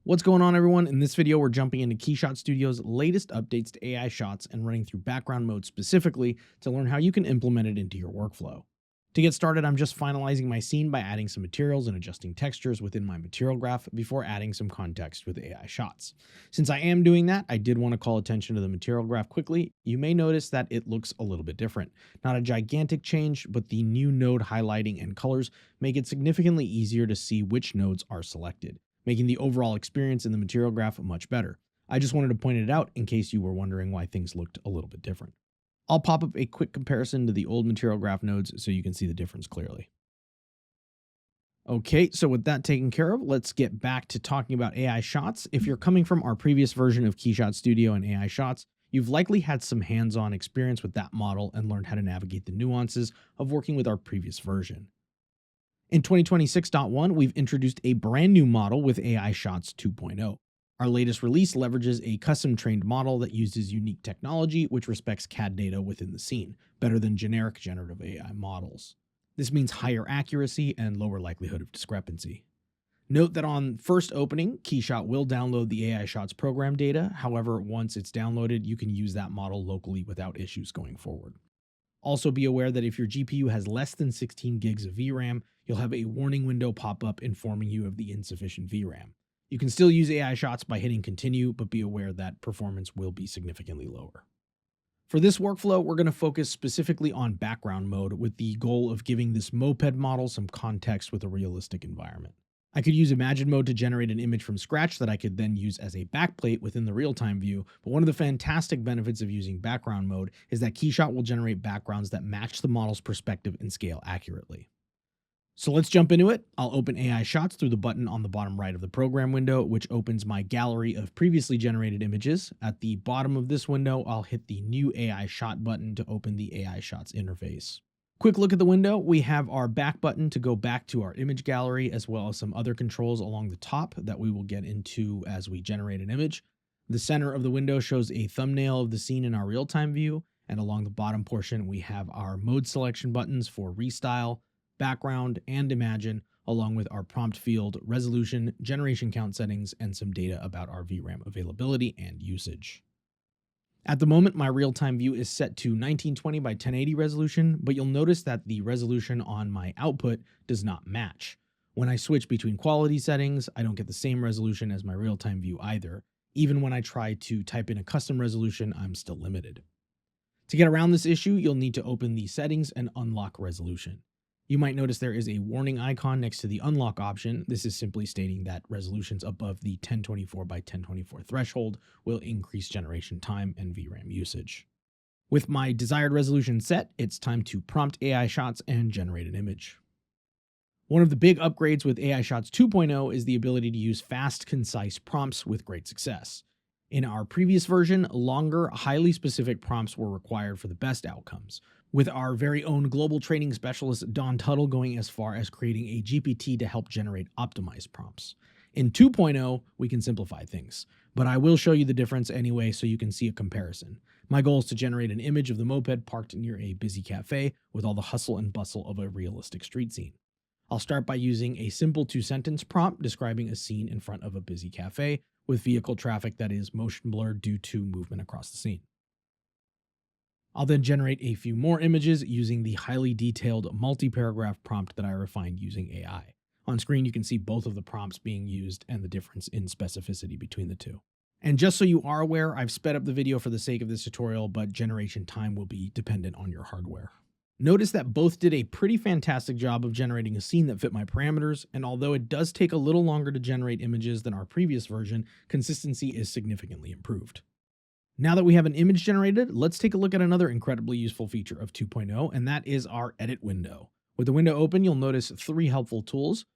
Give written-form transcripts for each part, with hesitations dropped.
What's going on, everyone? In this video, we're jumping into KeyShot Studio's latest updates to AI shots and running through background mode specifically to learn how you can implement it into your workflow. To get started, I'm just finalizing my scene by adding some materials and adjusting textures within my material graph before adding some context with AI shots. Since I am doing that, I did want to call attention to the material graph quickly. You may notice that it looks a little bit different. Not a gigantic change, but the new node highlighting and colors make it significantly easier to see which nodes are selected, making the overall experience in the material graph much better. I just wanted to point it out in case you were wondering why things looked a little bit different. I'll pop up a quick comparison to the old material graph nodes so you can see the difference clearly. Okay, so with that taken care of, let's get back to talking about AI shots. If you're coming from our previous version of KeyShot Studio and AI shots, you've likely had some hands-on experience with that model and learned how to navigate the nuances of working with our previous version. In 2026.1, we've introduced a brand new model with AI Shots 2.0. Our latest release leverages a custom-trained model that uses unique technology which respects CAD data within the scene, better than generic generative AI models. This means higher accuracy and lower likelihood of discrepancy. Note that on first opening, KeyShot will download the AI Shots program data. However, once it's downloaded, you can use that model locally without issues going forward. Also be aware that if your GPU has less than 16 gigs of VRAM, you'll have a warning window pop up informing you of the insufficient VRAM. You can still use AI shots by hitting continue, but be aware that performance will be significantly lower. For this workflow, we're going to focus specifically on background mode with the goal of giving this moped model some context with a realistic environment. I could use Imagine mode to generate an image from scratch that I could then use as a backplate within the real-time view, but one of the fantastic benefits of using background mode is that KeyShot will generate backgrounds that match the model's perspective and scale accurately. So let's jump into it. I'll open AI shots through the button on the bottom right of the program window, which opens my gallery of previously generated images. At the bottom of this window, I'll hit the new AI shot button to open the AI shots interface. Quick look at the window, we have our back button to go back to our image gallery, as well as some other controls along the top that we will get into as we generate an image. The center of the window shows a thumbnail of the scene in our real-time view, and along the bottom portion, we have our mode selection buttons for Restyle, Background, and Imagine, along with our prompt field, resolution, generation count settings, and some data about our VRAM availability and usage. At the moment, my real-time view is set to 1920 by 1080 resolution, but you'll notice that the resolution on my output does not match. When I switch between quality settings, I don't get the same resolution as my real-time view either. Even when I try to type in a custom resolution, I'm still limited. To get around this issue, you'll need to open the settings and unlock resolution. You might notice there is a warning icon next to the unlock option. This is simply stating that resolutions above the 1024 by 1024 threshold will increase generation time and VRAM usage. With my desired resolution set, it's time to prompt AI shots and generate an image. One of the big upgrades with AI Shots 2.0 is the ability to use fast, concise prompts with great success. In our previous version, longer, highly specific prompts were required for the best outcomes, with our very own global training specialist Don Tuttle going as far as creating a GPT to help generate optimized prompts. In 2.0, we can simplify things, but I will show you the difference anyway so you can see a comparison. My goal is to generate an image of the moped parked near a busy cafe with all the hustle and bustle of a realistic street scene. I'll start by using a simple 2-sentence prompt describing a scene in front of a busy cafe with vehicle traffic that is motion blurred due to movement across the scene. I'll then generate a few more images using the highly detailed multi-paragraph prompt that I refined using AI. On screen, you can see both of the prompts being used and the difference in specificity between the two. And just so you are aware, I've sped up the video for the sake of this tutorial, but generation time will be dependent on your hardware. Notice that both did a pretty fantastic job of generating a scene that fit my parameters, and although it does take a little longer to generate images than our previous version, consistency is significantly improved. Now that we have an image generated, let's take a look at another incredibly useful feature of 2.0, and that is our edit window. With the window open, you'll notice 3 helpful tools.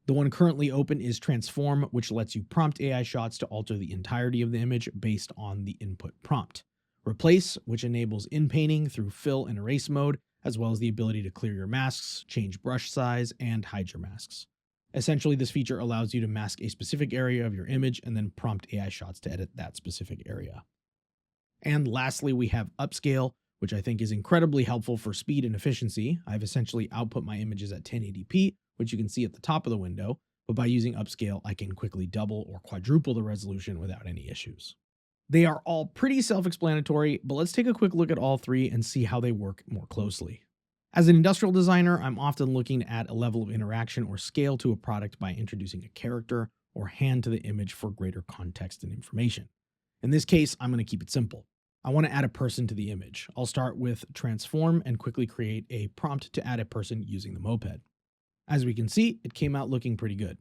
The one currently open is Transform, which lets you prompt AI shots to alter the entirety of the image based on the input prompt. Replace, which enables in-painting through fill and erase mode, as well as the ability to clear your masks, change brush size, and hide your masks. Essentially, this feature allows you to mask a specific area of your image and then prompt AI shots to edit that specific area. And lastly, we have Upscale, which I think is incredibly helpful for speed and efficiency. I've essentially output my images at 1080p, which you can see at the top of the window, but by using Upscale, I can quickly double or quadruple the resolution without any issues. They are all pretty self-explanatory, but let's take a quick look at all three and see how they work more closely. As an industrial designer, I'm often looking to add a level of interaction or scale to a product by introducing a character or hand to the image for greater context and information. In this case, I'm going to keep it simple. I want to add a person to the image. I'll start with transform and quickly create a prompt to add a person using the moped. As we can see, it came out looking pretty good.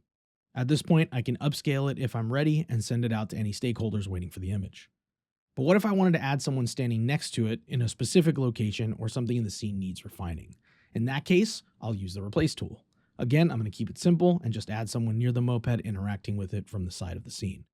At this point, I can upscale it if I'm ready and send it out to any stakeholders waiting for the image. But what if I wanted to add someone standing next to it in a specific location or something in the scene needs refining? In that case, I'll use the replace tool. Again, I'm going to keep it simple and just add someone near the moped interacting with it from the side of the scene.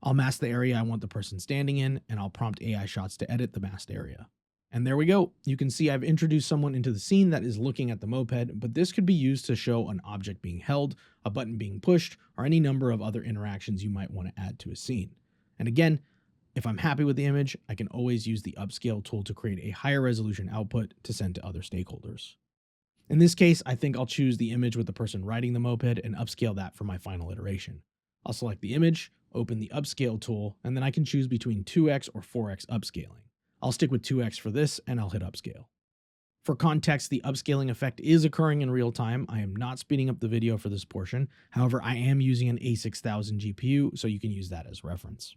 I'll mask the area I want the person standing in, and I'll prompt AI shots to edit the masked area. And there we go. You can see I've introduced someone into the scene that is looking at the moped, but this could be used to show an object being held, a button being pushed, or any number of other interactions you might want to add to a scene. And again, if I'm happy with the image, I can always use the upscale tool to create a higher resolution output to send to other stakeholders. In this case, I think I'll choose the image with the person riding the moped and upscale that for my final iteration. I'll select the image, open the upscale tool, and then I can choose between 2x or 4x upscaling. I'll stick with 2x for this, and I'll hit upscale. For context, the upscaling effect is occurring in real time. I am not speeding up the video for this portion. However, I am using an A6000 GPU, so you can use that as reference.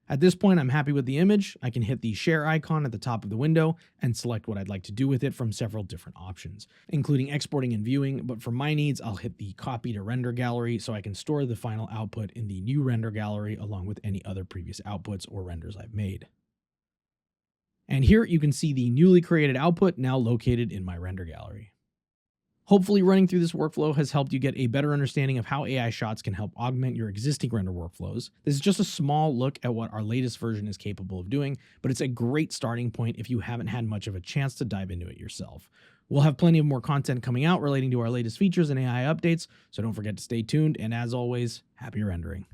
At this point, I'm happy with the image. I can hit the share icon at the top of the window and select what I'd like to do with it from several different options, including exporting and viewing, but for my needs, I'll hit the copy to render gallery so I can store the final output in the new render gallery along with any other previous outputs or renders I've made. And here you can see the newly created output now located in my render gallery. Hopefully running through this workflow has helped you get a better understanding of how AI shots can help augment your existing render workflows. This is just a small look at what our latest version is capable of doing, but it's a great starting point if you haven't had much of a chance to dive into it yourself. We'll have plenty of more content coming out relating to our latest features and AI updates, so don't forget to stay tuned, and as always, happy rendering.